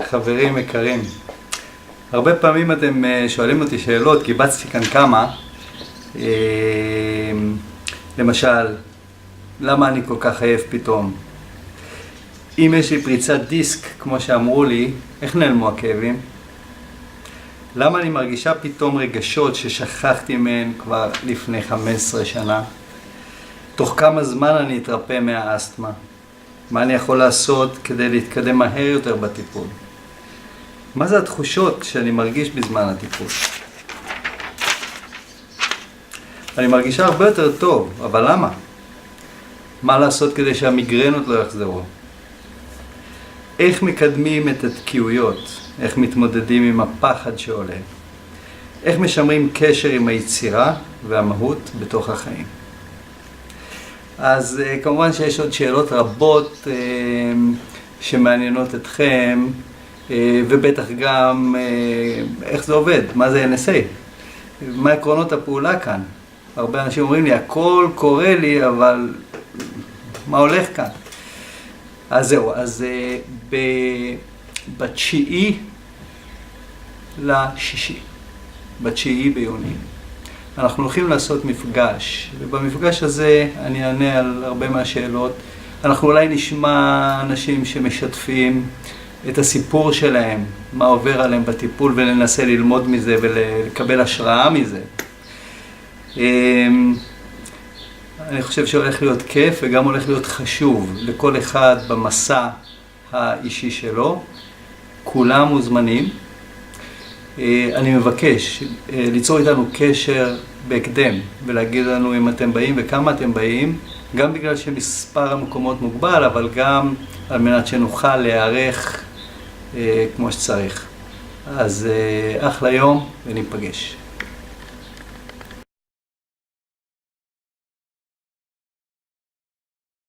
חברים יקרים, הרבה פעמים אתם שואלים אותי שאלות, קיבצתי כאן כמה. למשל, למה אני כל כך עייף פתאום? אם יש לי פריצת דיסק, כמו שאמרו לי, איך נעלמו הכאבים? למה אני מרגישה פתאום רגשות ששכחתי מהן כבר לפני 15 שנה? תוך כמה זמן אני אתרפא מהאסתמה? מה אני יכול לעשות כדי להתקדם מהר יותר בטיפול? מה זה התחושות שאני מרגיש בזמן הטיפול? אני מרגישה הרבה יותר טוב, אבל למה? מה לעשות כדי שהמיגרנות לא יחזרו? איך מקדמים את התקיעויות? איך מתמודדים עם הפחד שעולה? איך משמרים קשר עם היצירה והמהות בתוך החיים? אז כמובן שיש עוד שאלות רבות שמעניינות אתכם, ובטח גם איך זה עובד, מה זה NSA, מה עקרונות הפעולה כאן. הרבה אנשים אומרים לי, הכל קורה לי, אבל מה הולך כאן? אז זהו, אז ב9 ביוני, אנחנו הולכים לעשות מפגש, ובמפגש הזה אני אענה על הרבה מהשאלות. אנחנו אולי נשמע אנשים שמשתפים את הסיפור שלהם, מה עובר עליהם בטיפול, וננסה ללמוד מזה ולקבל השראה מזה. אני חושב שהולך להיות כיף וגם הולך להיות חשוב לכל אחד במסע האישי שלו. כולם מוזמנים. אני מבקש ליצור איתנו קשר בהקדם ולהגיד לנו אם אתם באים וכמה אתם באים, גם בגלל שמספר המקומות מוגבל, אבל גם על מנת שנוכל להיערך כמו שצריך. אז אחלה יום וניפגש.